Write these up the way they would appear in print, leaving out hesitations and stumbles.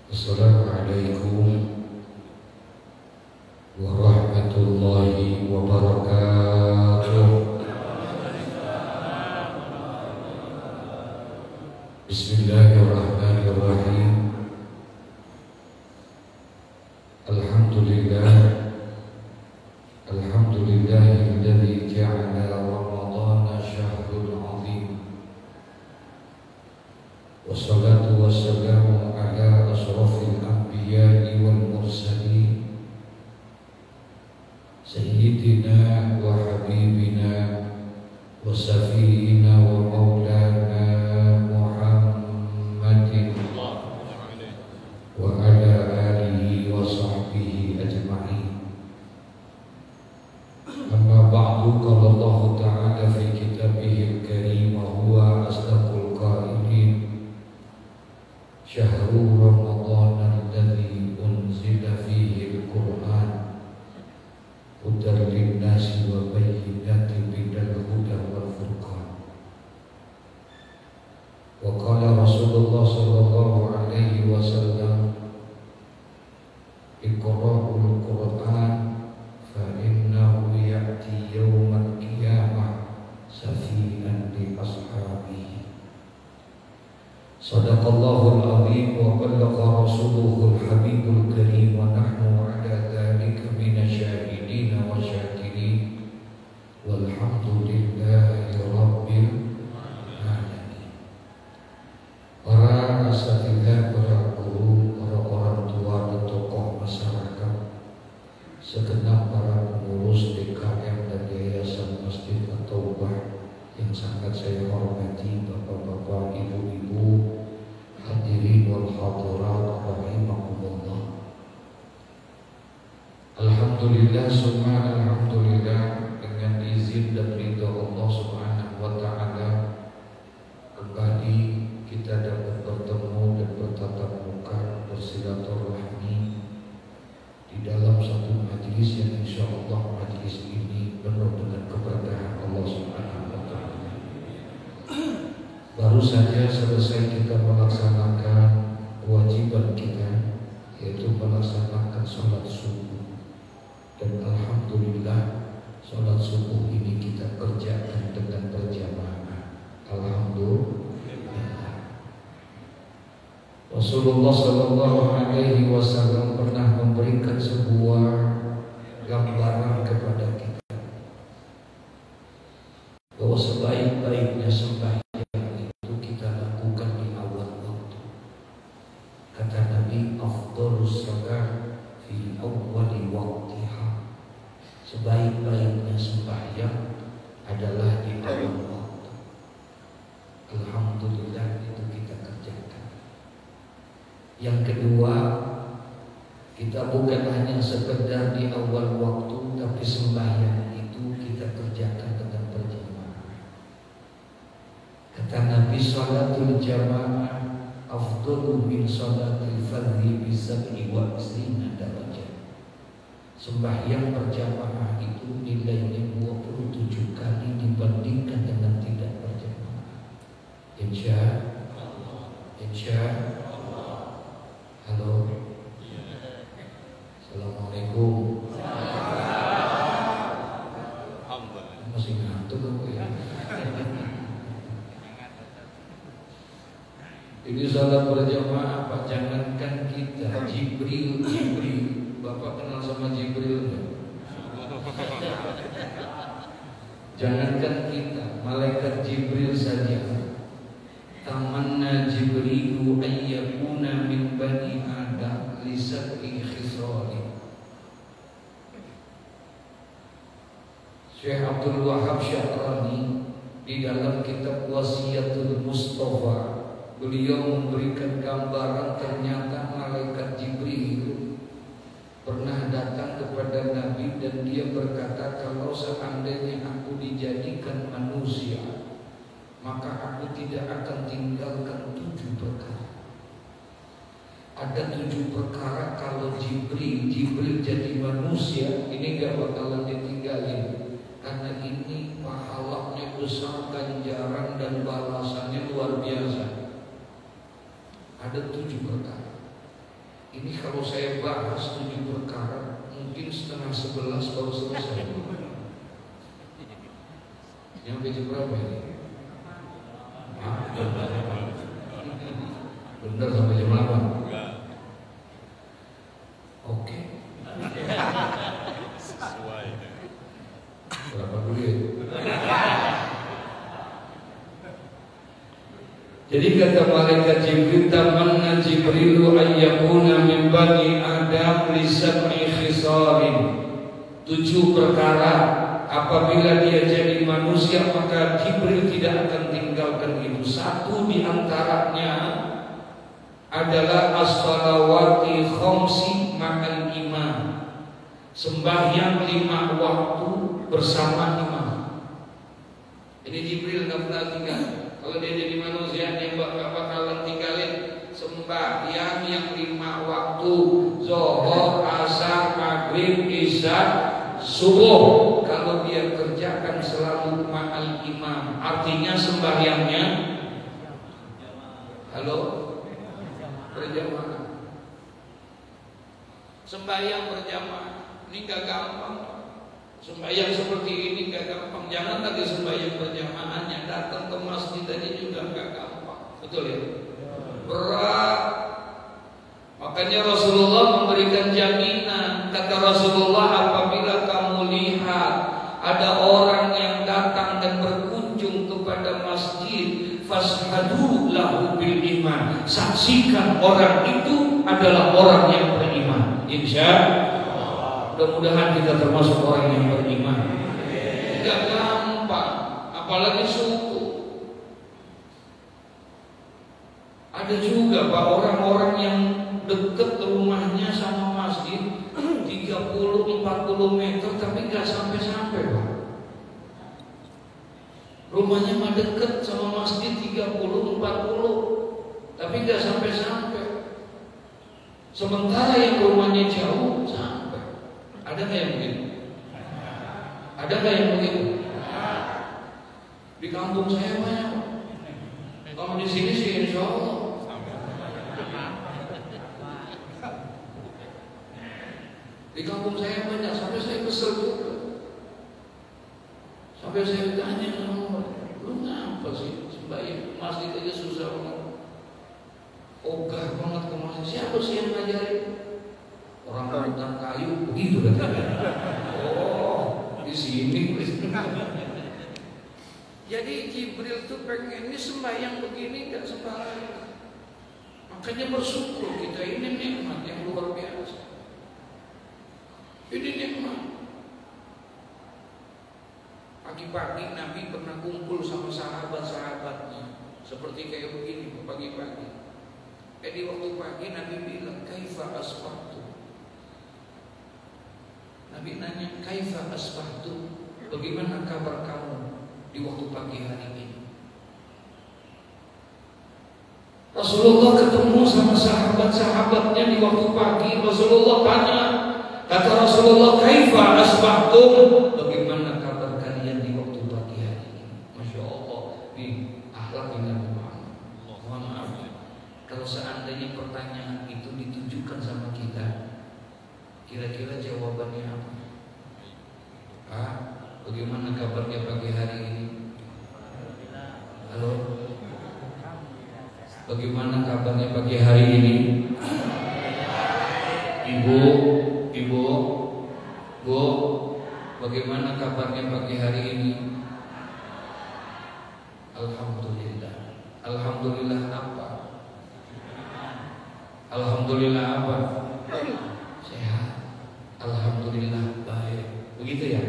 Assalamualaikum warahmatullahi wabarakatuh. Bismillahirrahmanirrahim. Alhamdulillah, alhamdulillahilladzi ja'ala Ramadhana syahrul 'azim. Wassalatu wassalamu ala asrafil anbiya'i wal mursalin sayyidina wa habibina wa safiyina wa maulana Muhammadin wa ala alihi wa sahbihi ajma'in. Amma ba'du, qala Allah ta'ala fi kitabihil karim wa huwa asdaqul qailin. Syahrul Ramadhan alladzi unzila fihi al-Qur'an hudan lin-nasi wa bayyinatin minal huda wal furqan. Wa qala Rasulullah sallallahu alaihi wasallam, Iqra'ul Qur'an fa innahu ya'ti yawmal qiyamah safian li ashabihi. Sadaqallahul azim wa ballaqa rasuluhul habibul karim wa nahnu ala dzalika minasyahidin wa syakirin walhamdulillahi rabbil alamin. Para asatidzah, para guru, para orang tua dan tokoh masyarakat, segenap para pengurus DKM dan Yayasan Masjid At-Taubah yang sangat saya hormati, bapak-bapak, ibu-ibu, hadirin wal hadirat rahimakumullah. Alhamdulillah summa alhamdulillah, dengan izin dan ridha Allah Subhanahu wa taala kembali kita dapat bertemu dan bertatap muka, bersilaturahmi di dalam satu majlis yang insyaallah majlis ini penuh dengan keberkahan Allah Subhanahu wa taala. Baru saja selesai kita melaksanakan kewajiban kita, yaitu melaksanakan sholat subuh. Dan alhamdulillah sholat subuh ini kita kerjakan dengan berjamaah. Alhamdulillah. Rasulullah sallallahu alaihi wasallam pernah memberikan sebuah gambaran kepada kita bahwa sebaik-baiknya sembahyang fi awwali waqtiha. Sebaik-baiknya sembahyang adalah di awal waktu. Alhamdulillah itu kita kerjakan. Yang kedua, kita bukan hanya sekedar di awal waktu, tapi sembahyang itu kita kerjakan dengan berjamaah. Kata Nabi, sholatul jamaah afdalu min sholatil fardhi bi sab'i wa isrina darajah. Sembahyang berjamaah itu nilainya 27 kali dibandingkan dengan tidak berjamaah. Insya Allah. Halo. Assalamualaikum. Masih ngantuk aku ya. Ini salat berjamaah apa? Jangankan kita, Jibril. Bapak kenal sama Jibril ya? Jangankan kita, malaikat Jibril saja. Tamanna Jibrilu ayyakuna min bani Adam li sab'i khisali. Syekh Abdul Wahab Syahrani di dalam kitab Wasiyatul Mustafa, beliau memberikan gambaran ternyata malaikat Jibril pernah datang kepada Nabi dan dia berkata, kalau seandainya aku dijadikan manusia, maka aku tidak akan tinggalkan 7 perkara. Ada 7 perkara kalau Jibril jadi manusia, ini gak bakalan ditinggalin, karena ini pahalanya besar, ganjaran dan balasannya luar biasa. Ada 7 perkara. bahas 7 perkara, mungkin setengah 11 baru selesai. Yang jam berapa ini? Bener sampai jam 8. Oke. Sesuai. Berapa duit? Jadi kata malaikat Jibril, tamanna Jibrilu ayyakuna min bani Adam li sab'i khisalin. 7 perkara apabila dia jadi manusia maka Jibril tidak akan tinggalkan itu. 1 di antaranya adalah as-salawati khamsi ma'al imam. Sembahyang 5 waktu bersama imam. Ini Jibril nggak pernah tinggal. Kalau dia jadi manusia dia bakalan tinggalin sembahyang yang 5 waktu, zuhur, asar, maghrib, isya, subuh. Kalau dia kerjakan selalu ma'al imam, artinya sembahyangnya berjamaah. Sembahyang berjamaah ini gak gampang. Sembahyang seperti ini gak gampang. Jangan lagi sembahyang berjamaahnya, datang ke masjid tadi juga gak gampang. Betul ya? Berat. Makanya Rasulullah memberikan jaminan. Kata Rasulullah, apabila kamu lihat ada orang yang datang dan berkunjung kepada masjid, fashhadu lahu bil iman. Saksikan orang itu adalah orang yang beriman. Insyaallah. Mudah-mudahan kita termasuk orang yang beriman. Tidak gampang, apalagi suku. Ada juga Pak orang-orang yang dekat rumahnya sama masjid 30-40 meter tapi nggak sampai-sampai Pak. Rumahnya mah dekat sama masjid 30-40 tapi nggak sampai-sampai. Sementara yang rumahnya jauh sampai. Ada nggak yang begitu? Ada nggak yang begitu? Di kampung saya banyak. Kalau di sini sih insya Allah. Di kampung saya banyak, sampai saya kesel juga. Sampai saya tanya sama orang, lu ngapa sih sembahyang masjid aja susah banget, ogah banget ke masjid. Siapa sih yang ngajarin? Orang hutan kayu begitu katanya. Oh, di sini. Jadi Jibril tuh pengen ini sembahyang begini gak sembarangan. Makanya bersyukur kita, ini nikmat yang luar biasa. Ini nikmat. Pagi-pagi Nabi pernah kumpul sama sahabat-sahabatnya, seperti kayak begini pagi-pagi. Di waktu pagi Nabi bilang, kaifa asbahtu. Nabi nanya, kaifa asbahtu, bagaimana kabar kamu di waktu pagi hari ini? Rasulullah ketemu sama sahabat-sahabatnya di waktu pagi. Rasulullah tanya, kata Rasulullah, kaifa asbahtum, bagaimana kabar kalian di waktu pagi hari ini? Masya Allah, nih akhlak yang Nabi Muhammad. Mohon maaf, kalau seandainya pertanyaan itu ditujukan sama kita, kira-kira jawabannya apa? Bagaimana kabarnya pagi hari ini? Halo? Bagaimana kabarnya pagi hari ini? Ibu, Bu, bagaimana kabarnya pagi hari ini? Alhamdulillah. Alhamdulillah apa? Alhamdulillah apa? Sehat. Alhamdulillah baik. Begitu ya?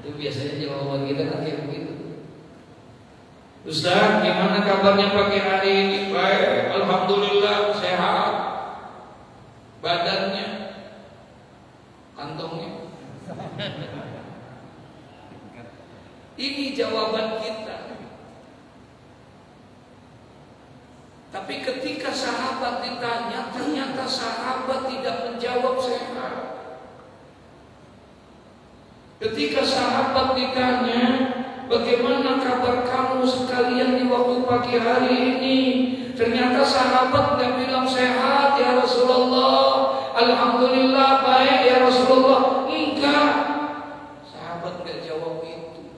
Itu biasanya jawaban kita kan kayak begitu. Ustaz, gimana kabarnya pagi hari ini? Baik, alhamdulillah sehat. Badannya, kantongnya. Ini jawaban kita. Tapi ketika sahabat ditanya, ternyata sahabat tidak menjawab sehat. Ketika sahabat ditanya, bagaimana kabar kamu sekalian di waktu pagi hari ini? Ternyata sahabat tidak bilang sehat ya Rasulullah. alhamdulillah baik ya Rasulullah. Enggak. Sahabat enggak jawab itu.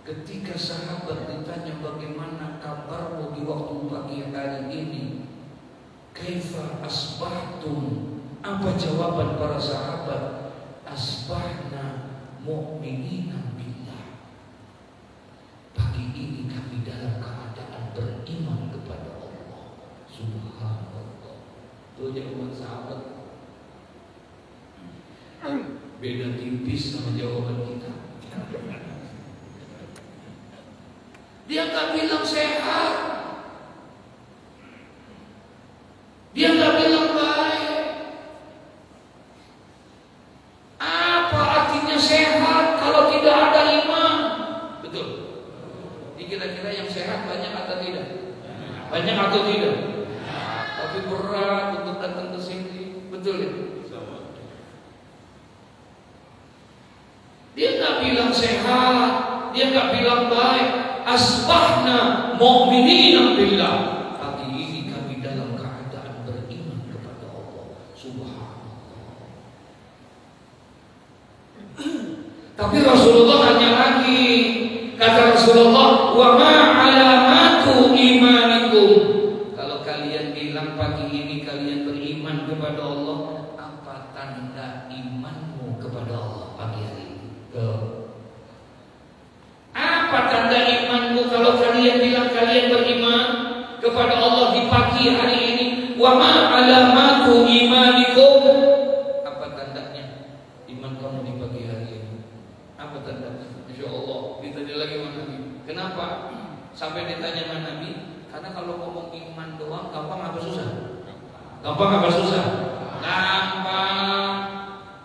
Ketika sahabat ditanya bagaimana kabarmu di waktu pagi hari ini, kaifa asbahtum? Apa jawaban para sahabat? Asbahna mu'minina billah. Pagi ini kami dalam keadaan beriman kepada Allah. Subhanallah. Itu jawaban sahabat. Beda tipis sama jawaban kita. Dia nggak bilang sehat, dia nggak bilang baik. Apa artinya sehat kalau tidak ada iman? Betul. Ini kira-kira yang sehat banyak atau tidak? Banyak atau tidak? Tapi berat untuk datang ke sini. Betul ya? Dia nggak bilang sehat, dia nggak bilang baik. Asbahna mu'minina billah. Pagi ini kami dalam keadaan beriman kepada Allah. Subhanallah. Tapi Rasulullah tanya lagi. Kata Rasulullah, wa ma alamatu imanikum. Kalau kalian bilang pagi ini kalian beriman kepada Allah, apa tanda imanmu kepada Allah pagi hari ini? Apa tanda imanmu kalau kalian bilang kalian beriman kepada Allah di pagi hari ini? Wa ma alamatu imanikum. Apa tandanya iman kamu di pagi hari ini? Apa tandanya? Insya Allah ditanya lagi sama Nabi. Kenapa sampai ditanya sama Nabi? Karena kalau ngomong iman doang gampang apa susah? Gampang apa susah? Gampang.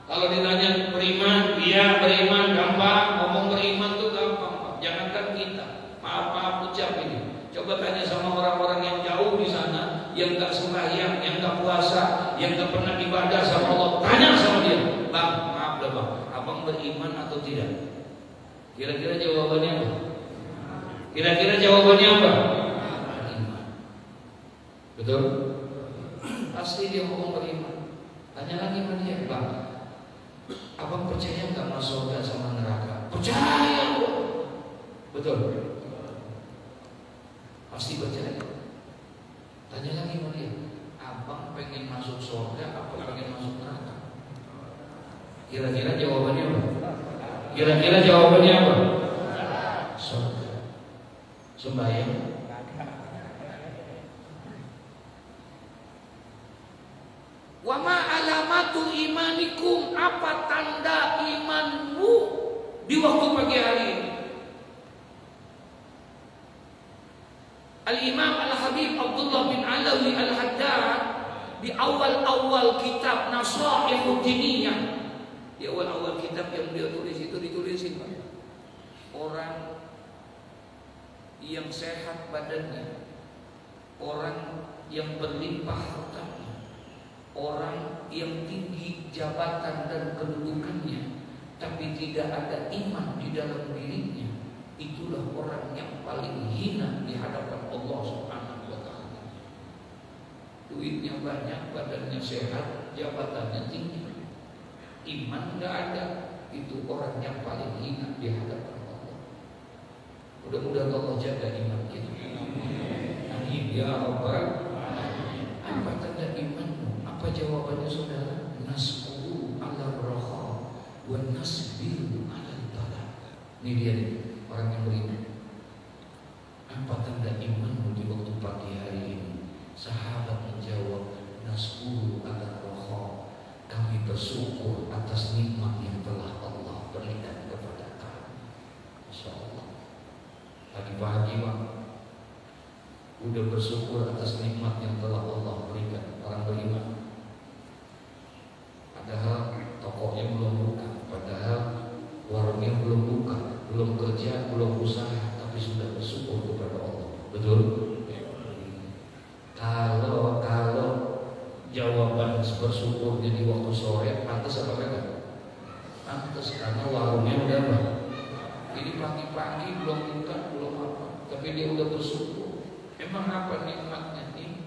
Kalau ditanya beriman, iya beriman gampang. Ngomong beriman tuh gampang. Jangankan kita, maaf ucap ini. Coba tanya sama orang-orang yang jauh di sana, yang nggak sembahyang, yang nggak puasa, yang nggak pernah ibadah sama Allah. Tanya sama dia, bang, maaf dah bang, abang beriman atau tidak? Kira-kira jawabannya apa? Kira-kira jawabannya apa? Beriman. Betul? Pasti dia ngomong beriman. Tanya lagi sama dia, bang, abang percaya nggak masuk surga sama neraka? Percaya. Betul. Pasti percaya. Tanya lagi sama dia, abang pengen masuk surga apa pengen masuk neraka? Kira-kira jawabannya apa? Kira-kira jawabannya apa? Surga. Sembahyang. Wa ma alamatu imanikum. Apa tanda imanmu di waktu pagi hari ini? Al-Imam Al-Habib Abdullah bin Alawi Al-Haddad di awal-awal kitab Nasaihud Diniyah, di awal-awal kitab yang dia tulis itu ditulisin, Pak, orang yang sehat badannya, orang yang berlimpah hartanya, orang yang tinggi jabatan dan kedudukannya, tapi tidak ada iman di dalam dirinya, itulah orang yang paling hina di hadapan Allah Subhanahu wa taala. Duitnya banyak, badannya sehat, jabatannya tinggi, iman enggak ada, itu orang yang paling hina di hadapan Allah. Mudah-mudahan Allah jaga iman kita. Amin ya rabbal alamin. Apa tanda imanmu? Apa jawabannya saudara? Nasbu ala raha wa nasbiru ala bala. Ini dia nih, orang yang beriman. Apa tanda imanmu di waktu pagi hari ini? Sahabat menjawab, nasbu ala raha. Kami bersyukur atas nikmat yang telah Allah berikan kepada kami. Masya Allah. Pagi-pagi Bang, udah bersyukur atas nikmat yang telah Allah berikan orang beriman. Padahal tokonya belum buka, padahal warungnya belum buka, belum kerja, belum usaha, tapi sudah bersyukur kepada Allah. Betul? Kalau jawaban bersyukurnya di waktu sore, pantas apa enggak? Pantas, karena warungnya udah apa? Ini pagi-pagi belum buka, belum apa, tapi dia udah bersyukur. Emang apa nikmatnya ini?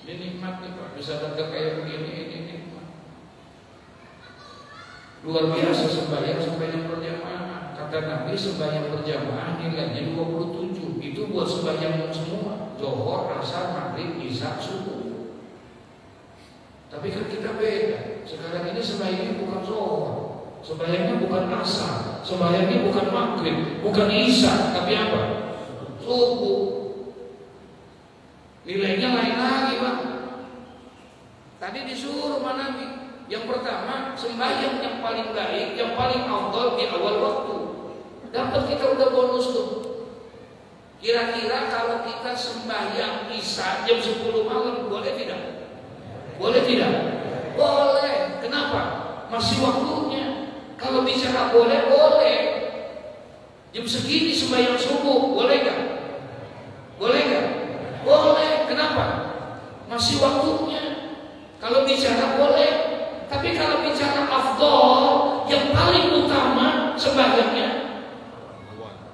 Ini nikmat nih Pak, bisa datang kayak begini, ini nikmat. Luar biasa sembahyang berjamaah. Kata Nabi sembahyang berjamaah nilainya 27. Itu buat sembahyang semua, Zuhur, Asar, Maghrib, Isya, Subuh. Tapi kan kita beda. Sekarang ini sembahyangnya bukan Zuhur, sembahyangnya bukan Asar, sembahyangnya bukan Maghrib, bukan Isya, tapi apa? Subuh. Nilainya lain lagi Bang. Tadi disuruh mana Nabi, yang pertama sembahyang yang paling baik, yang paling afdal di awal waktu. Dapat kita udah bonus tuh. Kira-kira kalau kita sembahyang Isya jam 10 malam boleh tidak? Boleh tidak? Boleh. Kenapa? Masih waktunya. Kalau bicara boleh, boleh. Jam segini sembahyang subuh, boleh gak? Boleh gak? Boleh. Kenapa? Masih waktunya. Kalau bicara boleh. Tapi kalau bicara afdal, yang paling utama sembahyangnya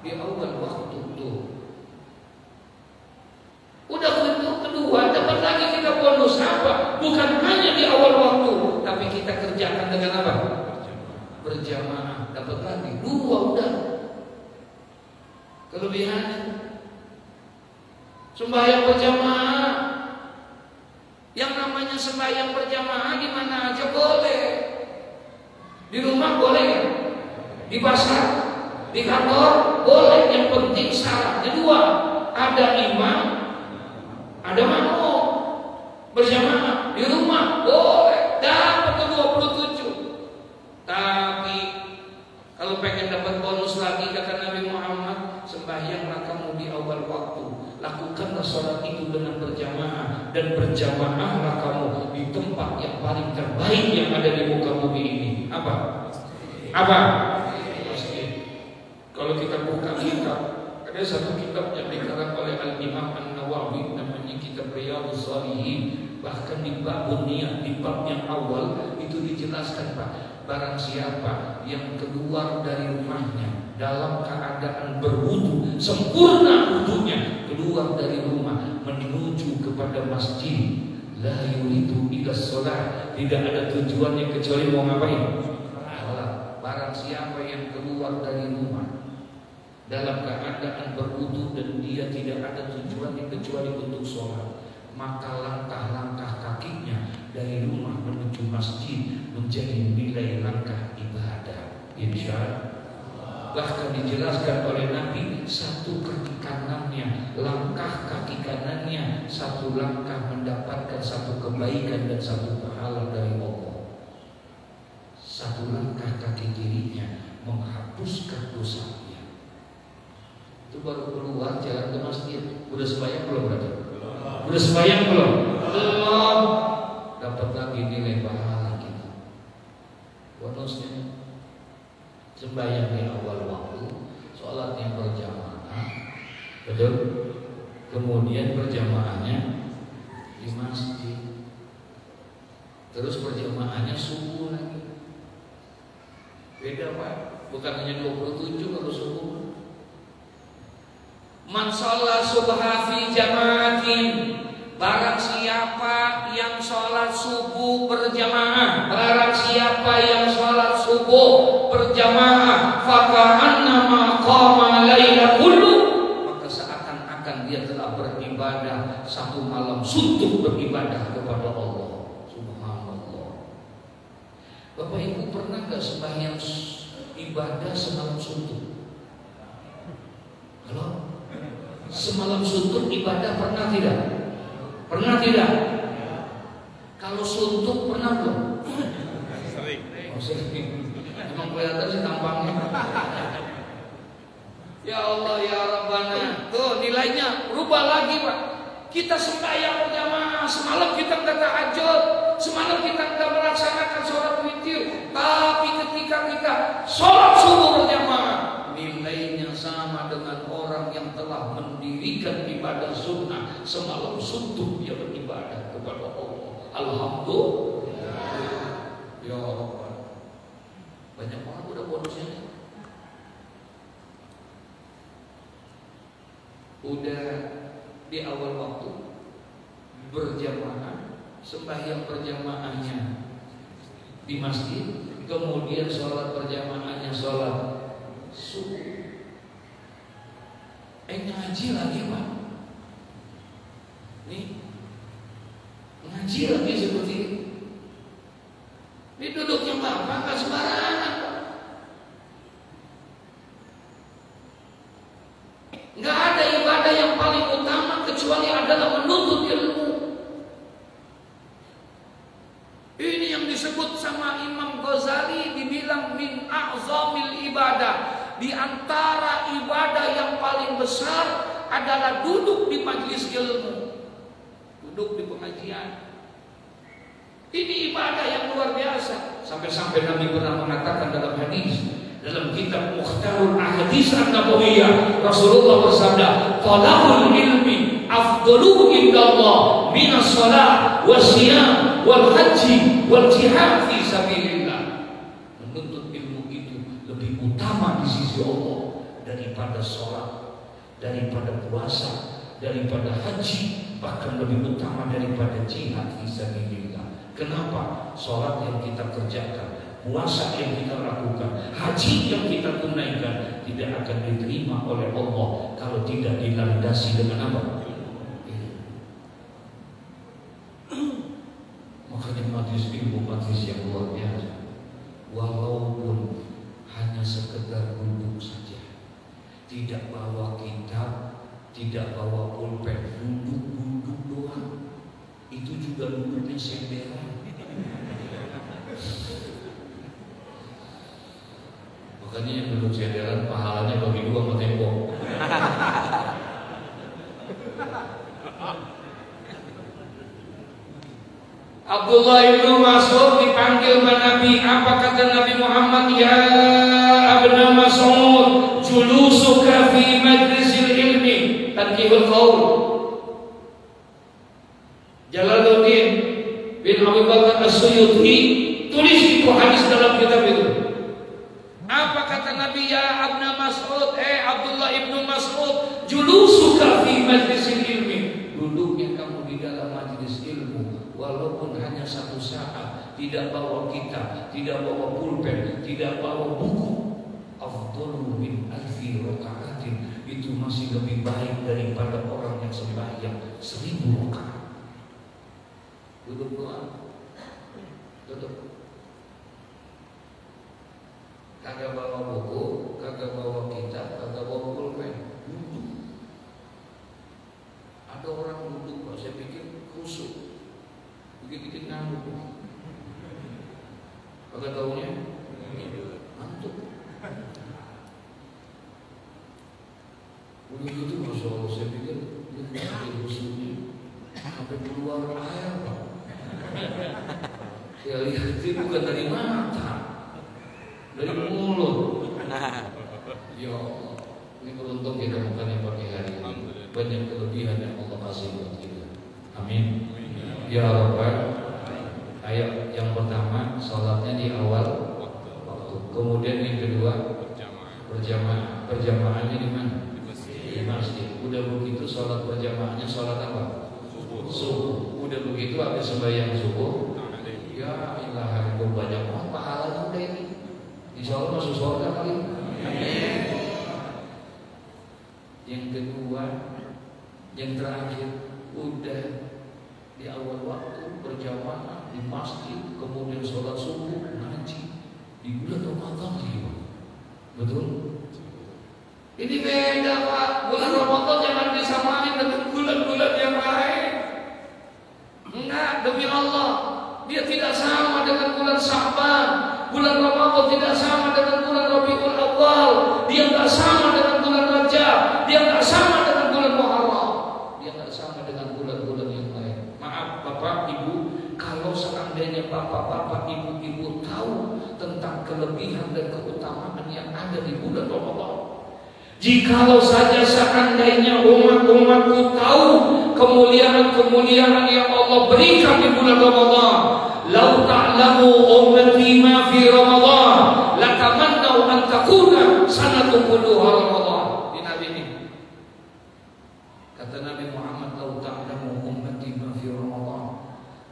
di awal waktu tuh. Udah gitu, kedua dapat lagi kita bonus apa? Bukan hanya di awal waktu, tapi kita kerjakan dengan apa? Berjamaah. Dapat lagi dua udah. Kelebihannya sembahyang berjamaah. Yang namanya sembahyang berjamaah di mana aja boleh. Di rumah boleh ya? Di pasar, di kantor boleh. Yang penting syaratnya dua, ada imam, ada makmum. Berjamaah di rumah boleh, dapat 27. Tapi kalau pengen dapat bonus lagi, kata Nabi Muhammad, sembahyanglah kamu di awal waktu. Lakukanlah sholat itu dengan berjamaah, dan berjamaahlah kamu di tempat yang paling terbaik yang ada di muka bumi ini. Apa? Apa? Masjid. Kalau kita buka kitab, ada satu kitab yang dikarang oleh Al-Imam An-Nawawi, namanya kitab Riyadhus Shalihin. Bahkan di bab niat, di bab yang awal itu dijelaskan Pak, barang siapa yang keluar dari rumahnya dalam keadaan berwudu, sempurna wudunya, keluar dari rumah menuju kepada masjid, la yuridu ila shalah, tidak ada tujuannya kecuali mau ngapain? Salat. Barang siapa yang keluar dari rumah dalam keadaan berwudu dan dia tidak ada tujuannya kecuali untuk sholat, maka langkah-langkah kakinya dari rumah menuju masjid menjadi nilai langkah ibadah. Insya bahkan dijelaskan oleh Nabi, satu kaki kanannya, langkah kaki kanannya, satu langkah mendapatkan satu kebaikan dan satu pahala dari Allah. Satu langkah kaki kirinya menghapuskan dosanya. Itu baru keluar jalan ke masjid. Udah sembahyang belum berarti? Udah sembahyang belum? Belum. Dapat lagi nilai pahala kita. Bonusnya sembahyang di awal waktu, sholat yang berjamaah, betul? Kemudian berjamaahnya di masjid, terus berjamaahnya subuh lagi. Beda Pak, bukan hanya 27 kalau subuh. Man sholat subha fi jamaatin, barang siapa yang sholat subuh berjamaah, barang siapa yang sholat subuh berjamaah, faka'annama qama laila kullu, maka seakan-akan dia telah beribadah satu malam suntuk beribadah kepada Allah. Subhanallah. Bapak Ibu pernah gak sembahyang ibadah semalam suntuk? Halo? Semalam suntuk ibadah pernah tidak? Pernah tidak? Kalau suntuk pernah belum? Sering. Oh, sering. Emang kelihatan sih tampangnya. Ya Allah ya Rabbana. Tuh nilainya berubah lagi Pak. Kita sembahyang berjamaah, semalam kita nggak tahajud, semalam kita nggak melaksanakan sholat witir, tapi ketika kita sholat subuh berjamaah, nilainya sama dengan orang yang telah mendirikan ibadah sunnah semalam suntuk dia beribadah kepada Allah. Alhamdulillah. Ya Rabbana. Banyak orang udah bonusnya. Udah di awal waktu berjamaah sembahyang berjamaahnya di masjid, kemudian sholat berjamaahnya sholat subuh. Ngaji lagi Pak. Nih ngaji lagi seperti ini. Ini duduknya Bapak nggak sembarangan Pak. Nggak ada ibadah yang paling utama kecuali adalah menuntut ilmu. Ini yang disebut sama Imam Ghazali, dibilang min a'zamil ibadah. Di antara ibadah yang paling besar adalah duduk di majelis ilmu, duduk di pengajian. Ini ibadah yang luar biasa. Sampai-sampai Nabi pernah mengatakan dalam hadis, dalam kitab Mukhtarul Ahadits An-Nabawiyah, Rasulullah bersabda, "Talabul ilmi afdalu indallah minas shalah wasyiyam wal haji wal jihad fi sabilillah." Menuntut ilmu itu lebih utama di sisi Allah daripada sholat, daripada puasa, daripada haji, bahkan lebih utama daripada jihad fi sabilillah. Kenapa? Sholat yang kita kerjakan, puasa yang kita lakukan, haji yang kita tunaikan tidak akan diterima oleh Allah kalau tidak dilandasi dengan apa? Makanya majlis ilmu majlis yang luar biasa. Walaupun hanya sekedar duduk saja, tidak bawa kitab, tidak bawa pulpen, duduk doang, itu juga duduknya senderan. Makanya yang duduk senderan pahalanya bagi dua sama tembok. Abdullah bin Mas'ud dipanggil oleh Nabi. Apa kata Nabi Muhammad? Ya Ibnu Mas'ud, julusuka fi majlisil ilmi tankihul qaul. Jalaluddin bin Abi Bakar As-Suyuti tulis itu hadis dalam kitab itu. Apa kata Nabi? Ya Ibnu Mas'ud, Abdullah ibnu Mas'ud, julusuka fi majlisil ilmi, duduknya kamu di dalam majelis ilmu walaupun hanya satu saat, tidak bawa kitab, tidak bawa pulpen, tidak bawa buku, afdalu min alfi raka'atin, itu masih lebih baik daripada orang yang sembahyang 1000 rakaat. Duduk doang, duduk, kagak bawa buku, kagak bawa kitab, kagak bawa pulpen, duduk. Ada orang duduk, saya pikir khusyuk, dikit-dikit ngantuk, kagak taunya ngantuk. Udah gitu Masya Allah, saya pikir dia khusyuknya sampai keluar air Pak. Ya lihat itu bukan dari mata, dari mulut. Ya Allah, ini beruntung kita makan yang pagi hari ini. Banyak kelebihan yang Allah kasih buat kita. Amin. Ya Rabbal. Ayo, yang pertama sholatnya di awal waktu. Kemudian yang kedua berjamaah. Berjamaahnya di mana? Di masjid. Udah begitu sholat berjamaahnya sholat apa? Subuh. Udah begitu habis sembahyang subuh. Ya ilaha itu banyak banget pahalanya udah ini. Insya Allah masuk surga kali. Yang kedua, yang terakhir, udah di awal waktu berjamaah di masjid, kemudian sholat subuh, ngaji di bulan Ramadan juga. Betul? Ini beda Pak. Bulan Ramadan jangan disamain dengan bulan-bulan yang lain. Enggak, demi Allah, dia tidak sama dengan bulan Sya'ban. Bulan Ramadan tidak sama dengan bulan Rabiul Awal. Dia enggak sama dengan bulan Rajab. Dia enggak sama dengan bulan Muharram. Dia enggak sama dengan bulan-bulan yang lain. Maaf Bapak Ibu, kalau seandainya Bapak-bapak, Ibu-ibu tahu tentang kelebihan dan keutamaan yang ada di bulan Ramadan, jikalau saja seandainya umat-umatku tahu kemuliaan-kemuliaan yang Allah berikan di bulan Ramadan, lau ta'lamu ummati ma fi Ramadan latamannau an takuna sanatun kulluha Ramadan. Di Nabi ini kata Nabi Muhammad, lau ta'lamu ummati ma fi Ramadan,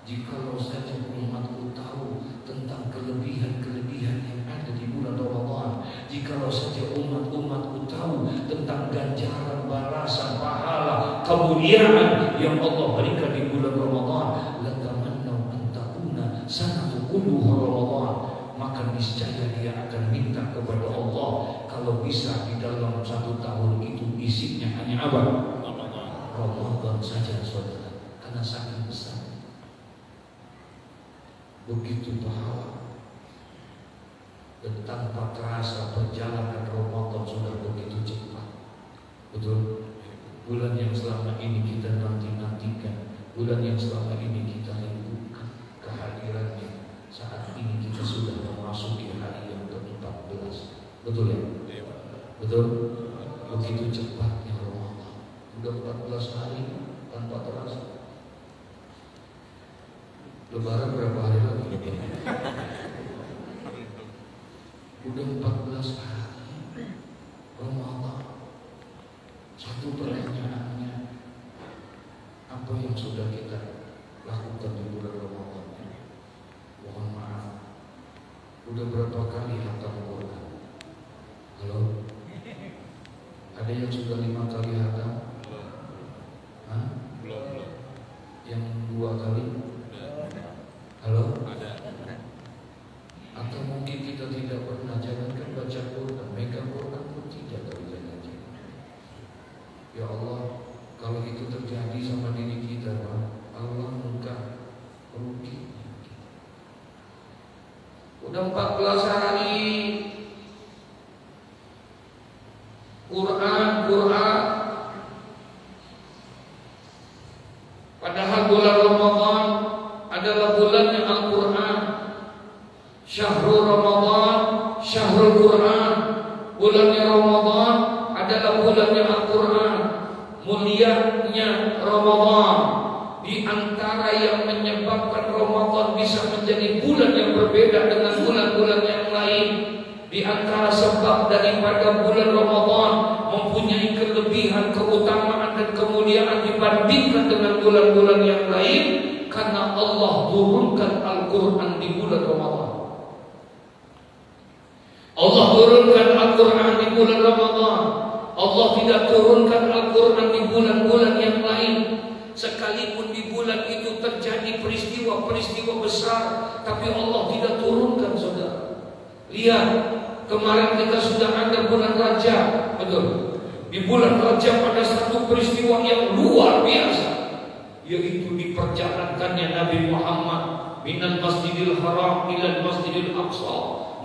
Jikalau saja umatku tahu tentang kelebihan-kelebihan yang ada di bulan Ramadan, jikalau saja umatku tahu tentang ganjaran, balasan, pahala, kemuliaan yang Allah berikan di bulan Ramadan, latamannau an takuna sanatu kulluha Ramadan, maka niscaya dia akan minta kepada Allah kalau bisa di dalam satu tahun itu isinya hanya apa? Ramadan saja, saudara, karena saking besar. Begitu pahala, dan tanpa terasa perjalanan Ramadan sudah begitu cepat. Betul? Bulan yang selama ini kita nantikan, bulan yang selama ini kita rindukan kehadirannya, saat ini kita sudah memasuki hari yang ke-14. Betul ya? Betul? Begitu cepatnya Ramadan. Sudah 14 hari tanpa terasa. Lebaran berapa hari lagi? Udah 14 hari Ramadan. Satu pertanyaannya, apa yang sudah kita lakukan di bulan Ramadan ini? Mohon maaf, udah berapa kali hatam Quran? Halo? Ada yang sudah 5 kali hatam? Hah? Belum. Yang 2 kali? Halo? Ada. Atau mungkin kita tidak pernah, jangankan baca Quran, megang Quran pun tidak dari jangan-jangan. Ya Allah, kalau itu terjadi sama diri kita, Allah enggak rugi. Udah 14 hari Quran. Padahal bulan Ramadan adalah bulannya Al-Quran. Syahrul Ramadan, Syahrul Quran. Bulannya Ramadan adalah bulannya Al-Quran. Mulianya Ramadan. Di antara yang menyebabkan Ramadan bisa menjadi bulan yang berbeda dengan bulan-bulan yang lain, di antara sebab daripada bulan Ramadan mempunyai kelebihan, keutamaan dan kemuliaan dibandingkan dengan bulan-bulan yang lain, karena Allah turunkan Al-Quran di bulan Ramadan. Allah turunkan Al-Quran di bulan Ramadan. Allah tidak turunkan Al-Quran di bulan-bulan yang lain. Sekalipun di bulan itu terjadi peristiwa-peristiwa besar, tapi Allah tidak turunkan, saudara. Lihat, kemarin kita sudah ada bulan Rajab, betul? Di bulan Rajab ada satu peristiwa yang luar biasa, yaitu diperjalankannya Nabi Muhammad minal Masjidil Haram ilal Masjidil Aqsa,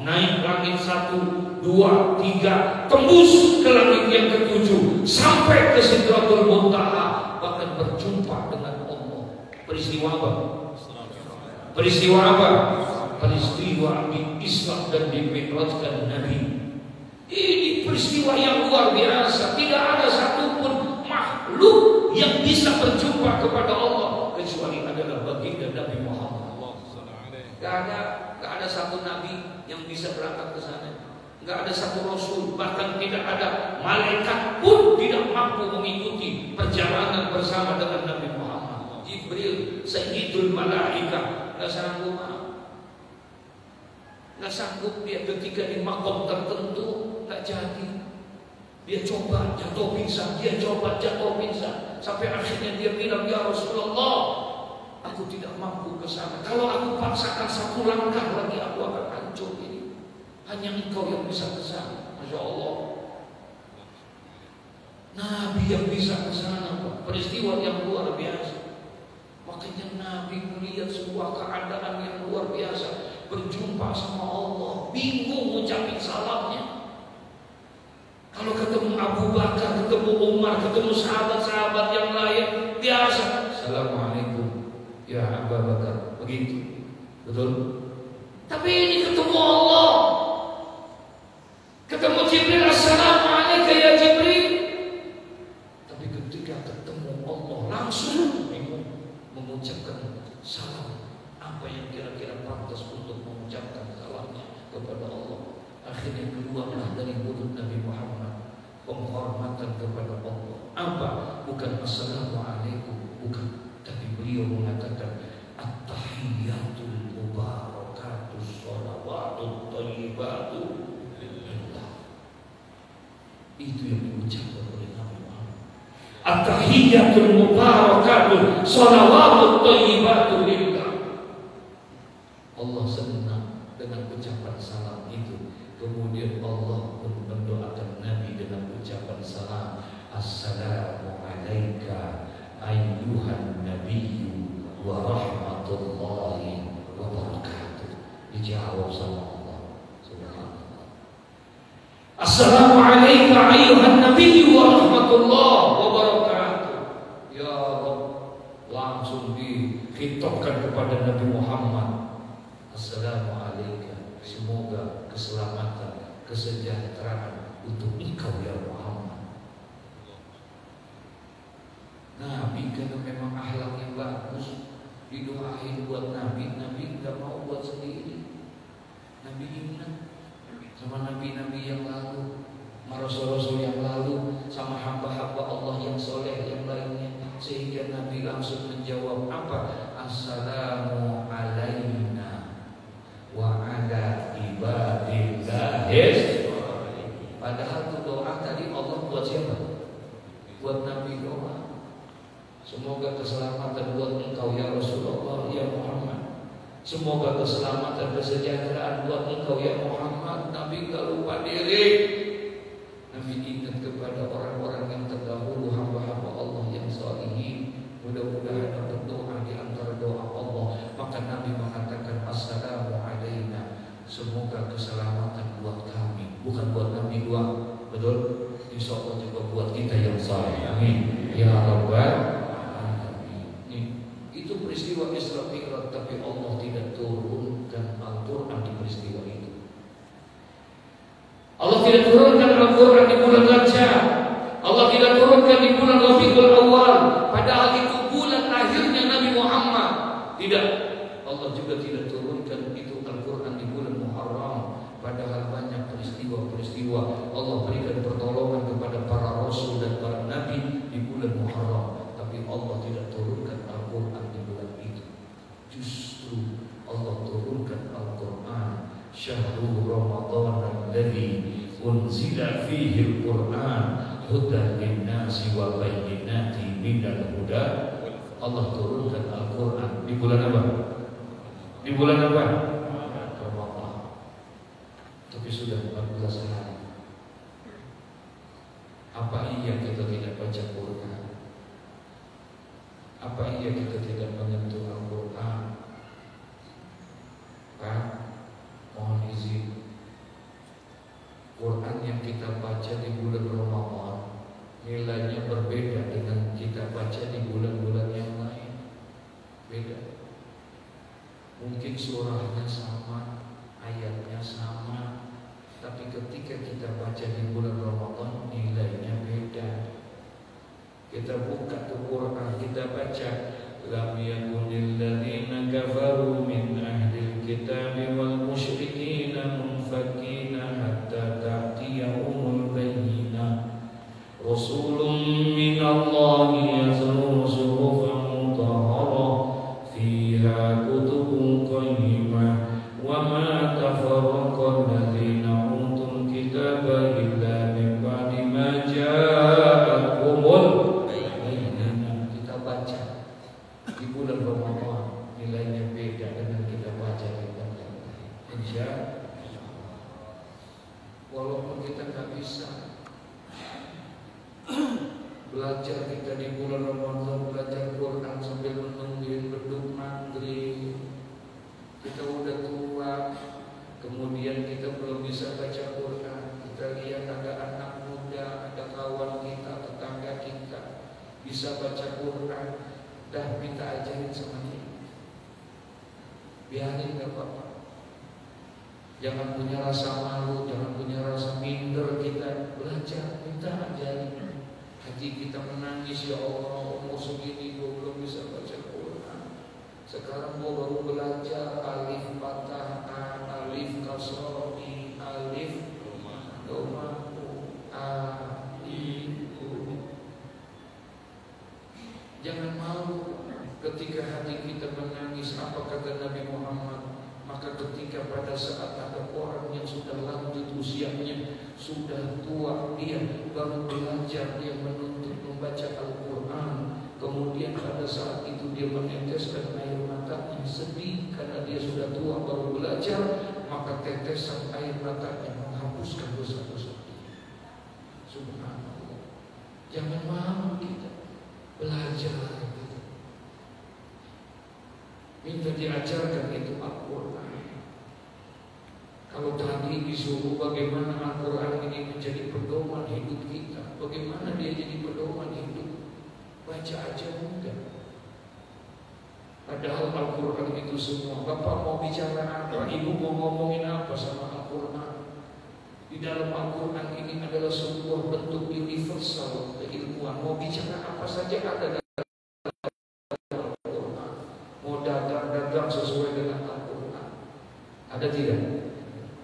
naik langit 1, 2, 3, tembus ke langit yang ke-7 sampai ke Sidratul Muntaha, bahkan berjumpa dengan Allah. Peristiwa apa? Peristiwa apa? Peristiwa di Islam dan dimi'rajkan Nabi. Ini peristiwa yang luar biasa. Tidak ada satupun makhluk yang bisa berjumpa kepada Allah kecuali adalah baginda Nabi Muhammad. Gak ada satu nabi yang bisa berangkat ke sana. Gak ada satu rasul, bahkan tidak ada malaikat pun tidak mampu mengikuti perjalanan bersama dengan Nabi Muhammad. Jibril, Sayyidul Malaikah, gak sanggup. Gak sanggup dia ketika di makom tertentu, gak jadi. Dia coba jatuh pingsan, sampai akhirnya dia bilang, ya Rasulullah, aku tidak mampu ke sana. Kalau aku paksakan satu langkah lagi, aku akan hancur ini. Hanya engkau yang bisa ke sana. Masya Allah. Nabi yang bisa ke sana, peristiwa yang luar biasa. Makanya Nabi melihat sebuah keadaan yang luar biasa, berjumpa sama Allah, bingung ngucapin salamnya. Kalau ketemu Abu Bakar, ketemu Umar, ketemu sahabat-sahabat yang lain, biasa, Assalamualaikum ya Abu Bakar, begitu, betul. Tapi ini ketemu Allah, ketemu Jibril, Assalamualaikum ya Jibril. Tapi ketika ketemu Allah langsung mengucapkan salam. Apa yang kira-kira pantas untuk mengucapkan salamnya kepada Allah? Akhirnya keluarlah dari mulut Nabi Muhammad penghormatan kepada Allah. Apa? Bukan Assalamualaikum, bukan. Tapi beliau mengatakan, At-tahiyatul mubarakatus sholawatut thayyibatu lillah. Itu yang diucapkan oleh Nabi Muhammad. At-tahiyatul mubarakatus sholawatut thayyibatu lillah. Allah senang dengan ucapan salam itu. Kemudian Allah pun mendoakan Nabi dengan ucapan salam, Assalamu alayka ayyuhan nabiyyu wa rahmatullahi wa barakatuh. Dijawab sama Allah. Subhanallah. Assalamu alayka ayyuhan nabiyyu wa rahmatullahi wa barakatuh. Ya Rabb, langsung dikhitabkan kepada Nabi Muhammad. Assalamu alayka, semoga keselamatan, kesejahteraan untuk engkau ya Muhammad. Nabi karena memang akhlaknya bagus, didoain buat Nabi. Nabi nggak mau buat sendiri. Nabi ingat sama nabi-nabi yang lalu, rasul-rasul yang lalu, sama hamba-hamba Allah yang soleh yang lainnya, sehingga Nabi langsung menjawab apa? Assalamu alayna wa ala ibadillahis. Padahal itu doa tadi Allah buat siapa? Buat Nabi doa. Semoga keselamatan buat engkau ya Rasulullah ya Muhammad. Semoga keselamatan kesejahteraan buat engkau ya Muhammad. Nabi gak lupa diri. Nabi ingat kepada orang-orang yang terdahulu, hamba-hamba Allah yang salihin. Mudah-mudahan berdoa di antara doa Allah. Maka Nabi mengatakan Assalamu alayna, semoga keselamatan buat kami, bukan buat Nabi doang. Betul? Insya Allah juga buat kita yang saleh. Amin. Ya Rabbal alamin. Itu peristiwa Isra Mi'raj, tapi Allah tidak turunkan Al-Quran di peristiwa itu. Allah tidak turunkan Al-Quran di bulan Rajab. Allah tidak turunkan di bulan Rabiul Awal. Padahal itu bulan lahirnya Nabi Muhammad. Tidak. Allah juga tidak turunkan itu Al-Quran di bulan Muharram. Padahal banyak peristiwa-peristiwa Allah berikan pertolongan kepada para rasul dan para nabi di bulan Muharram. Tapi Allah tidak turunkan Al-Quran di bulan itu. Justru Allah turunkan Al-Quran. Syahrul Ramadan alladzi unzila fihi Al-Quran hudan linnasi wa bayyinatin minal huda. Allah turunkan Al-Quran di bulan apa? Di bulan apa? Ramadan. Tapi sudah 14 hari. Apa iya kita tidak baca Quran? Apa iya kita tidak menyentuh Al-Quran? Pak, mohon izin, Quran yang kita baca di bulan Ramadan nilainya berbeda dengan kita baca di bulan-bulan yang lain. Beda. Mungkin surahnya sama, ayatnya sama, tapi ketika kita baca di bulan Ramadan nilainya beda. Kita buka tuh Quran, kita baca lam yakunil ladzina kafaru min ahlil kitabi wal musyrikina munfakina hatta ta'tiyahumul bayyinah rasulun minallahi yatlu suhufan mutahharah fiha kutubun qayyimah wa ma tafarraqal ladzina utul kitaba illa min ba'di ma ja'akumul bayyinah. Kita baca di bulan Ramadan nilainya beda dengan kita baca di bulan lain. Insya Allah. Walaupun kita nggak bisa belajar kita di bulan Ramadan, belajar Quran sambil menungguin beduk maghrib, kita udah tua, kemudian kita belum bisa baca Quran. Kita lihat ada anak muda, ada kawan kita, tetangga kita bisa baca Quran, dah minta ajarin sama dia. Biarin gak apa-apa. Jangan punya rasa malu, jangan punya rasa minder, kita belajar, minta ajarin. Hati kita menangis, ya Allah, umur segini gue belum bisa baca Quran. Sekarang gue baru belajar alif fathah, alif kasroh, alif domaku, ibu. Jangan malu ketika hati kita menangis. Apa kata Nabi pada saat ada orang yang sudah lanjut usianya, sudah tua, dia baru belajar, dia menuntut membaca Al-Quran. Kemudian pada saat itu dia meneteskan air matanya, sedih karena dia sudah tua baru belajar, maka tetesan air matanya menghapuskan dosa-dosa dia. Subhanallah. Jangan malu kita belajar gitu. Minta diajarkan itu Al-Quran. Kalau tadi disuruh bagaimana Al-Quran ini menjadi pedoman hidup kita, bagaimana dia jadi pedoman hidup, baca aja mudah. Padahal Al-Quran itu semua. Bapak mau bicara apa, ibu mau ngomongin apa sama Al-Quran? Di dalam Al-Quran ini adalah sebuah bentuk universal keilmuan. Mau bicara apa saja ada dalam Al-Quran. Mau dagang sesuai dengan Al-Quran. Ada tidak?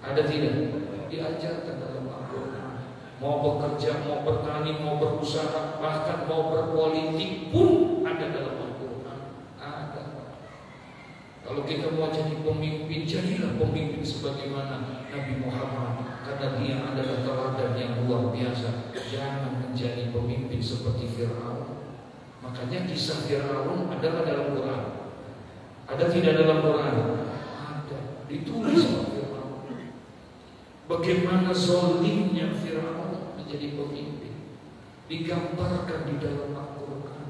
Ada tidak? Diajarkan dalam Al-Quran. Mau bekerja, mau bertani, mau berusaha, bahkan mau berpolitik pun ada dalam Al-Quran. Ada. Kalau kita mau jadi pemimpin, jadilah pemimpin sebagaimana Nabi Muhammad, karena dia adalah teladan yang luar biasa. Jangan menjadi pemimpin seperti Fir'aun. Makanya kisah Fir'aun adalah dalam Quran. Ada tidak dalam Quran? Ada. Ditulis oleh Fir'aun. Bagaimana zalimnya Fir'aun menjadi pemimpin, digambarkan di dalam Al-Quran.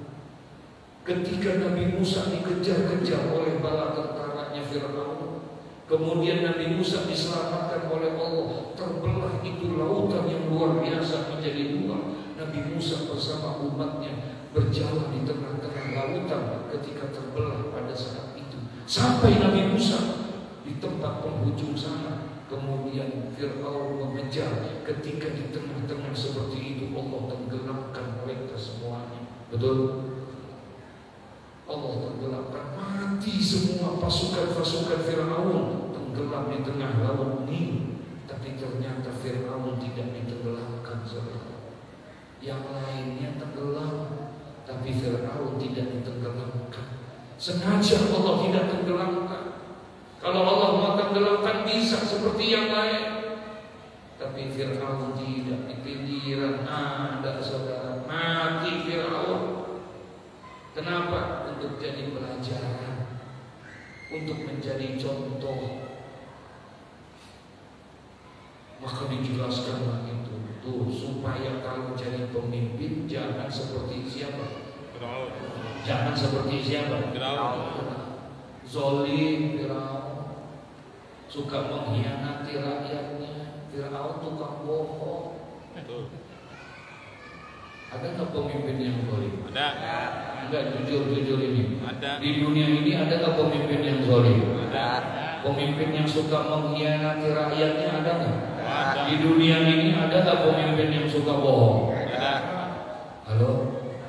Ketika Nabi Musa dikejar-kejar oleh bala tentaranya Fir'aun, kemudian Nabi Musa diselamatkan oleh Allah, terbelah itu lautan yang luar biasa menjadi dua. Nabi Musa bersama umatnya berjalan di tengah-tengah lautan ketika terbelah pada saat itu, sampai Nabi Musa di tempat penghujung sana. Kemudian Fir'aun mengejar, ketika di tengah-tengah seperti itu Allah tenggelamkan mereka semuanya. Betul? Allah tenggelamkan, mati semua pasukan-pasukan Fir'aun, tenggelam di tengah laut Nil. Tapi ternyata Fir'aun tidak ditenggelamkan, saudara. Yang lainnya tenggelam, tapi Fir'aun tidak ditenggelamkan. Sengaja Allah tidak tenggelamkan. Kalau Allah mau tenggelamkan bisa seperti yang lain, tapi Fir'aun tidak. Di pinggiran ada, saudara, mati Fir'aun. Kenapa? Untuk jadi pelajaran, untuk menjadi contoh. Maka dijelaskanlah itu tuh, supaya kalau jadi pemimpin jangan seperti siapa? Fir'aun. Jangan seperti siapa? Fir'aun. Zalim Fir'aun, suka mengkhianati rakyatnya. Fir'aun tukang bohong. Ada nggak pemimpin yang zalim? Ada. Enggak, jujur ini. Ada. Di dunia ini ada nggak pemimpin yang zalim? Ada. Pemimpin yang suka mengkhianati rakyatnya ada nggak? Ada. Di dunia ini ada nggak pemimpin yang suka bohong? Ada. Halo?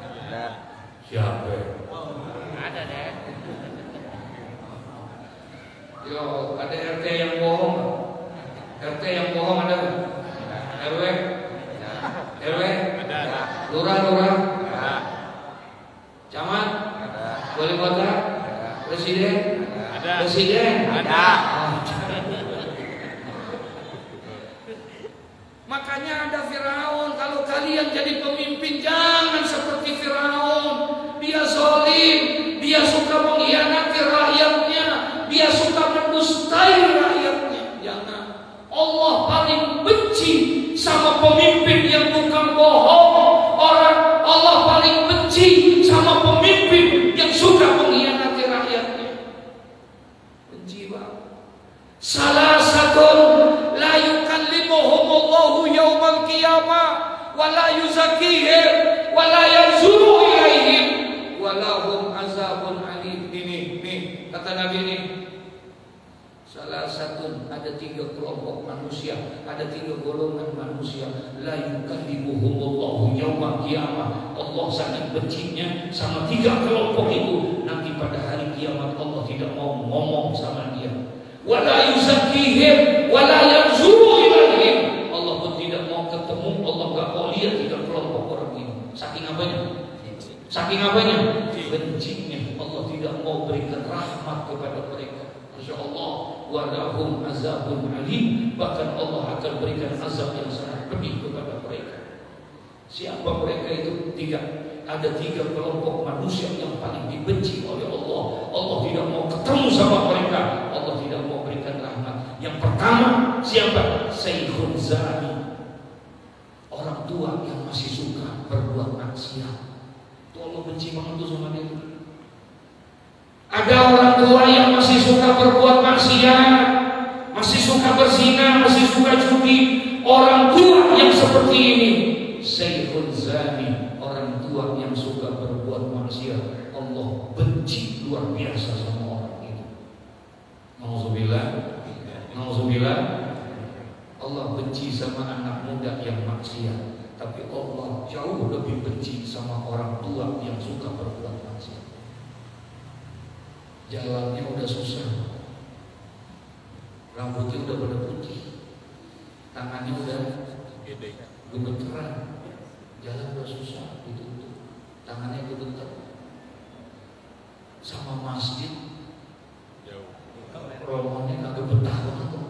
Ada. Siapa? Ada deh. Yo, ada RT yang bohong? RT yang bohong ada nggak? RW? RW? Ada. Lurah? Ada. Camat? Ada. Wali kota? Ada. Presiden? Ada. Presiden? Ada. Makanya ada Fir'aun. Kalau kalian jadi pemimpin, jangan seperti Fir'aun. Dia zalim, dia suka mengkhianati rakyatnya, dia suka mendustai rakyatnya. Jangan. Allah paling benci sama pemimpin yang tukang bohong. Allah paling benci sama pemimpin yang suka mengkhianati rakyatnya. Benci banget. Salah satu la yukallimuhumullahu yaumal qiyamah wa la yuzakkihim wa la yanzuru ilaihim wa lahum azabun alim. Ini kata Nabi ini. Salah satu, ada 3 kelompok manusia, ada 3 golongan manusia. La yukallimuhumullahu yaumal qiyamah. Allah sangat bencinya sama 3 kelompok itu. Nanti pada hari kiamat Allah tidak mau ngomong sama dia. Wala yuzakkihim wala yanzuru ilaihim. Allah pun tidak mau ketemu, Allah enggak mau lihat 3 kelompok orang ini. Saking apanya? Saking apanya? Bencinya Allah tidak mau berikan rahmat kepada mereka. Masya Allah, walahum azabun alim, bahkan Allah akan berikan azab yang sangat pedih kepada mereka. Siapa mereka itu? Ada tiga kelompok manusia yang paling dibenci oleh Allah. Allah tidak mau ketemu sama mereka. Allah tidak mau berikan rahmat. Yang pertama siapa? Syekhun zani, orang tua yang masih suka berbuat maksiat. Itu Allah benci banget tuh sama dia. Ada orang tua yang masih suka berbuat maksiat, masih suka berzina, masih suka judi. Orang tua yang seperti ini, syekhun zani, orang tua yang suka berbuat maksiat, Allah benci luar biasa sama orang itu. Nauzubillah, nauzubillah. Allah benci sama anak muda yang maksiat, tapi Allah jauh lebih benci sama orang tua yang suka berbuat maksiat. Jalannya udah susah, rambutnya udah pada putih, tangannya udah gemeteran, jalan udah susah, ditutup, tangannya gemeter. Sama masjid, romannya kagak betah banget.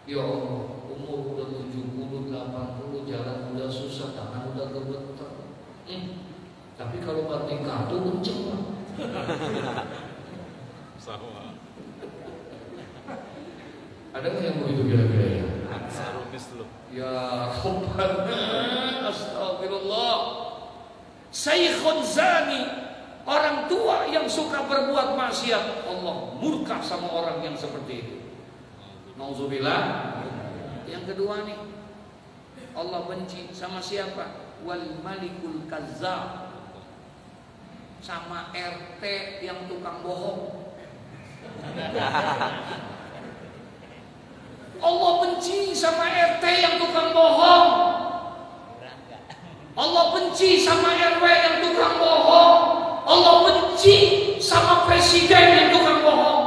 Ya Allah, umur udah 70, 80, jalan udah susah, tangan udah gemeter. Tapi kalau banting kartu kenceng lah. Sama. Ada nggak yang begitu kira-kira ya? Sarumis lu. Ya Rabbana, astagfirullah. Syekhun zani, orang tua yang suka berbuat maksiat, Allah murka sama orang yang seperti itu. Nauzubillah. Yang kedua nih, Allah benci sama siapa? Wal malikul kazzab, sama RT yang tukang bohong. Allah benci sama RT yang tukang bohong. Allah benci sama RW yang tukang bohong. Allah benci sama presiden yang tukang bohong.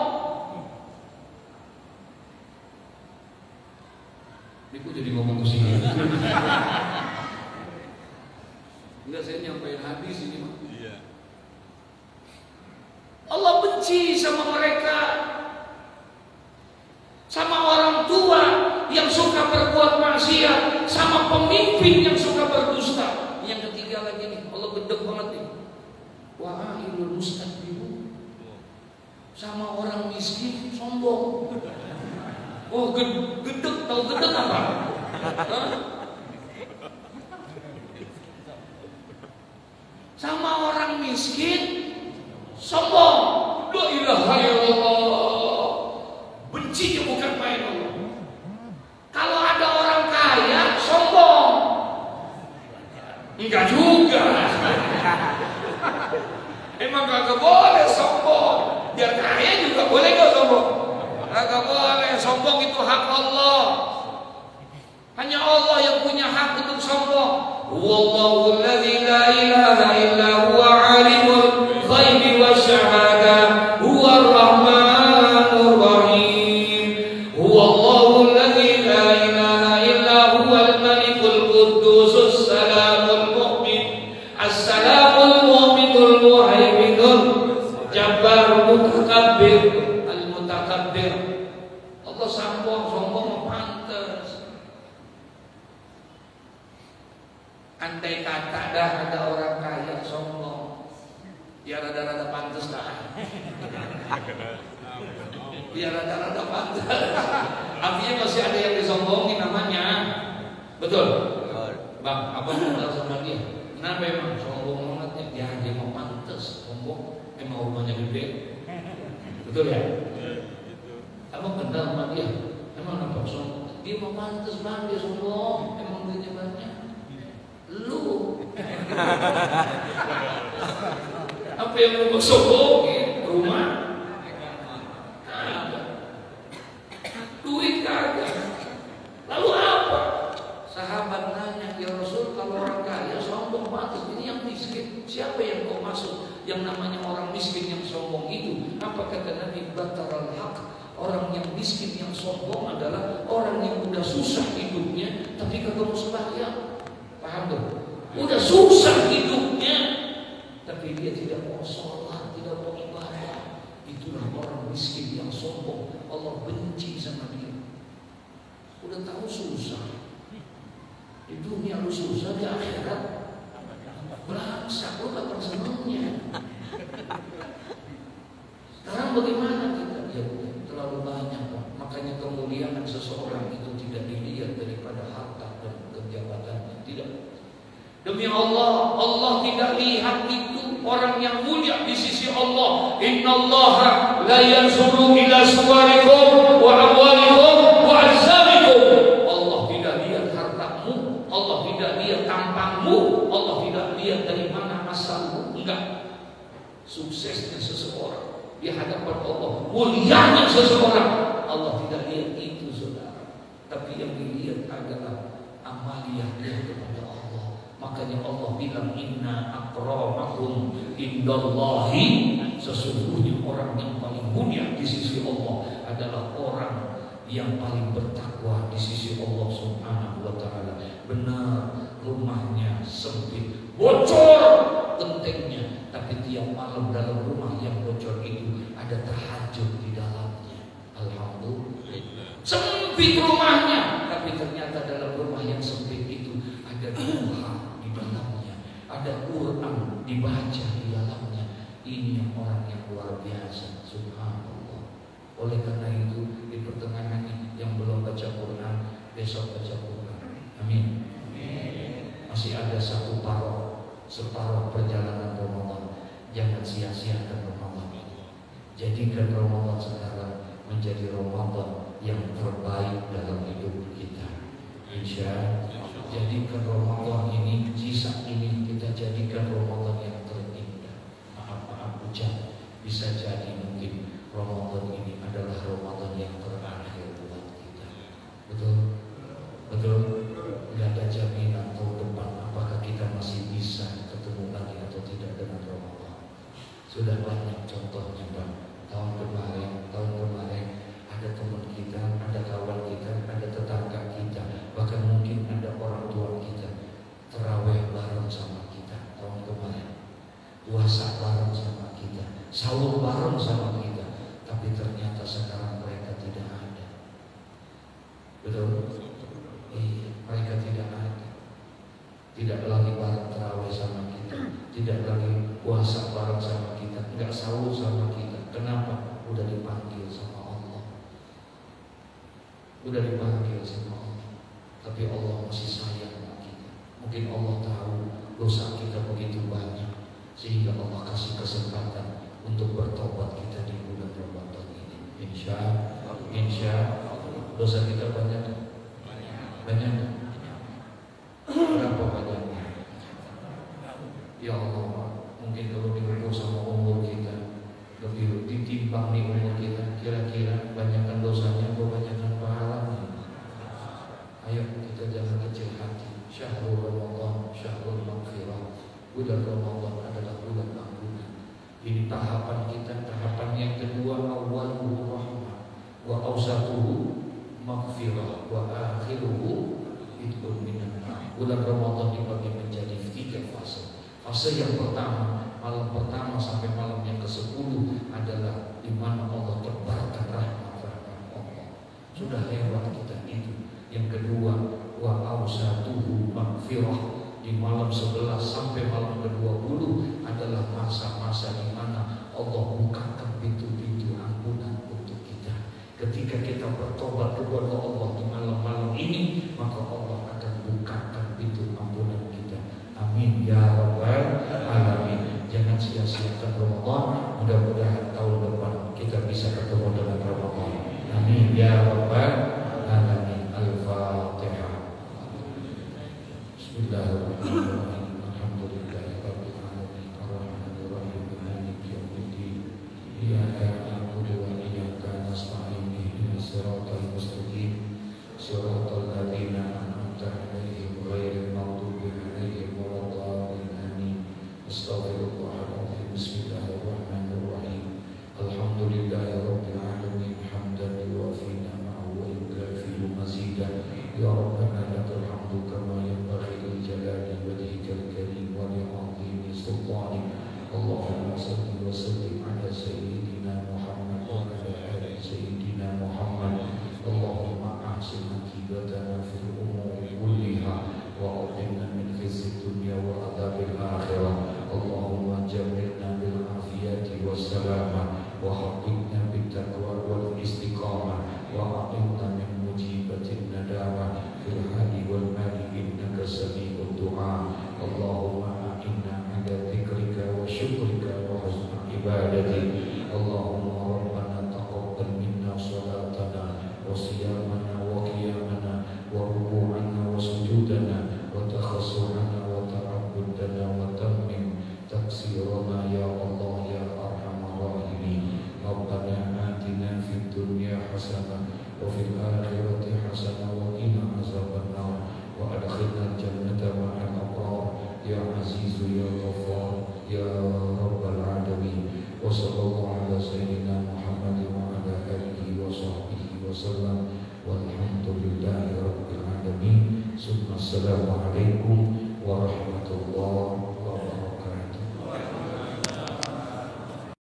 Ini kok jadi ngomong ke sini? Enggak, saya nyampein hadis ini, Pak. Iya. Allah benci sama mereka, sama orang tua yang suka berbuat maksiat, sama pemimpin yang suka berdusta. Yang ketiga lagi nih, Allah gedek banget nih. Wa'ilul mustakbirun, sama orang miskin sombong. Oh, gedek, tahu gedek apa? Sama orang miskin sombong. La ilaha illallah. Bencinya bukan main Allah. Kalau ada orang kaya sombong, enggak juga. Emang kagak boleh sombong. Biar kaya juga boleh gak sombong? Kagak boleh. Sombong itu hak Allah. Hanya Allah yang punya hak untuk sombong. Wallahu alladzi la ilaha illa huwa alimul ghaibi wasyahada huwar rahmanur rahim. Wallahu alladzi la ilaha illa huwal malikul quddusus salamul mu'min as-salamul mu'minul muhaiminul jabbar mutakabbir al-mutakabbir. Allah sombong pantas. Andai kata ada orang kaya sombong, ya rada-rada pantas dah. Ya rada-rada pantas. Artinya masih ada yang disombongin namanya. Betul? Bang, abang kenal sama dia. Kenapa emang sombong banget? Ya dia mau pantas sombong. Emang rumahnya gede. Betul ya? Abang kenal sama dia. Emang apa sombong? Dia mau pantas bang, dia sombong. Emang duitnya banyak. Lu apa yang lu sombongin? Rumah kagak, duit kagak. Lalu apa? Sahabat nanya, ya Rasul, kalau orang kaya sombong pantas, ini yang miskin siapa yang kau maksud? Yang namanya orang miskin yang sombong itu apa? Kata Nabi, bataral haq. Orang yang miskin yang sombong adalah orang yang udah susah hidupnya tapi kagak mau sembahyang. Paham tuh? Udah susah hidupnya tapi dia tidak mau sholat, tidak mau ibadah. Itulah orang miskin, yang sombong, Allah benci sama dia. Udah tahu susah. Di dunia lu susah, di akhirat berangsa, lu kapan senangnya? Sekarang bagaimana kita? Ya terlalu banyak, Pak. Makanya kemuliaan seseorang itu tidak dilihat daripada harta dan kejabatannya. Tidak. Demi Allah, Allah tidak lihat itu orang yang mulia di sisi Allah. Innallaha la yanzuru ila suwarikum wa amwalikum wa ajsamikum. Allah tidak lihat hartamu, Allah tidak lihat tampangmu, Allah tidak lihat dari mana asalmu. Enggak. Suksesnya seseorang di hadapan Allah, mulianya seseorang, Allah tidak lihat itu, saudara. Tapi yang dilihat adalah amaliyah dia kepada Allah. Makanya Allah bilang inna akramakum indallahi, sesungguhnya orang yang paling mulia di sisi Allah adalah orang yang paling bertakwa di sisi Allah Subhanahu wa taala. Benar, rumahnya sempit, bocor gentengnya, tapi tiap malam dalam rumah yang bocor itu ada tahajud di dalamnya. Alhamdulillah. Sempit rumahnya, tapi ternyata dalam rumah yang sempit itu ada duha di dalamnya, ada Quran dibaca di dalamnya. Ini yang orang yang luar biasa, subhanallah. Oleh karena itu di pertengahan yang belum baca Quran, besok baca Quran. Amin. Masih ada satu separuh perjalanan Ramadan. Jangan sia-siakan Ramadan ini. Jadikan Ramadan sekarang menjadi Ramadan yang terbaik dalam hidup kita. Insya Allah. Jadikan Ramadan ini, sisa ini kita jadikan Ramadan yang terindah. Maaf ucap, bisa jadi mungkin Ramadan ini adalah Ramadan yang terakhir buat kita. Betul? Betul? Tidak ada jaminan tahun depan apakah kita masih bisa ketemu lagi atau tidak dengan Ramadan. Sudah banyak contohnya, Pak. Tahun kemarin ada teman kita, ada kawan kita, ada tetangga kita, bahkan mungkin ada orang tua kita terawih bareng sama kita tahun kemarin, puasa bareng sama kita, sahur bareng sama kita, tapi ternyata sekarang mereka tidak ada. Betul? Iya, mereka tidak ada. Tidak lagi bareng terawih sama kita, tidak lagi puasa bareng sama kita, enggak sahur sama kita. Kenapa? Udah dipanggil sama Allah. Udah dipanggil sama Allah. Tapi Allah masih sayang sama kita. Mungkin Allah tahu dosa kita begitu banyak, sehingga Allah kasih kesempatan untuk bertobat kita di bulan Ramadan ini. Insya Allah. Dosa kita banyak. Banyak. Berapa banyaknya? Ya Allah, mungkin kalau diukur sama umur kita, lebih ditimbang nih umur kita, kira-kira banyakkan dosanya atau banyakkan pahalanya? Ayo kita jangan kecil hati. Syahrul Ramadan, syahrul maghfirah. Bulan Ramadan adalah bulan ampunan. Ini tahapan kita, tahapan yang kedua, awwaluhu rahmah, wa awsatuhu maghfirah, wa akhiruhu idul minan nar. Bulan Ramadan dibagi menjadi 3 fase. Fase yang pertama, malam pertama sampai malam yang ke-10 adalah di mana Allah tebarkan rahmat-rahmat Allah. Sudah lewat kita itu. Yang kedua, wa awsatuhu maghfirah, di malam 11 sampai malam ke-20 adalah masa-masa di mana Allah bukakan pintu-pintu ampunan untuk kita. Ketika kita bertobat kepada Allah di malam-malam ini, maka Allah akan bukakan pintu ampunan kita. Amin ya rabbal alamin. Jangan sia-siakan Ramadan. Mudah-mudahan tahun depan kita bisa ketemu dengan Ramadan. Amin ya rabbal alamin. Al-Fatihah. Bismillahirrahmanirrahim. Alhamdulillahirabbil alamin. Arrahmanir rahim. Maliki yaumiddin. Iyyaka na'budu wa iyyaka nasta'in. Ihdinas siratal mustaqim. Siratal ladzina an'amta 'alaihim ghairil maghdubi 'alaihim waladdallin. Amin. Astaghfirullahaladzim. Bismillahirrahmanirrahim. Alhamdulillahirabbil alamin. Hamdan yuwafi ni'amahu wa yukafi'u mazidah. Ya Rabbana lakal hamdu kama yanbaghi li jalali wajhikal karim wa li 'azimi sultanik. Allahumma salli wa sallim ala sayyidina Muhammad wa ala التقوى والاستقامة وأعطنا من مجيبة الندامة في الحال والمال إنك سميع الدعاء اللهم أعنا على ذكرك وشكرك وحسن عبادتك اللهم ربنا تقبل منا صلاتنا وصيامنا وقيامنا وركوعنا وسجودنا وتخشعنا وتعبدنا وتمم تقصيرنا يا الله يا أرحم الراحمين ربنا آتنا في الدنيا حسنة وفي الآخرة حسنة وقنا عذاب النار وأدخلنا الجنة مع الأبرار يا عزيز يا غفار يا رب العالمين وصلى الله على سيدنا محمد وعلى آله وصحبه وسلم والحمد لله رب العالمين ثم السلام عليكم ورحمة الله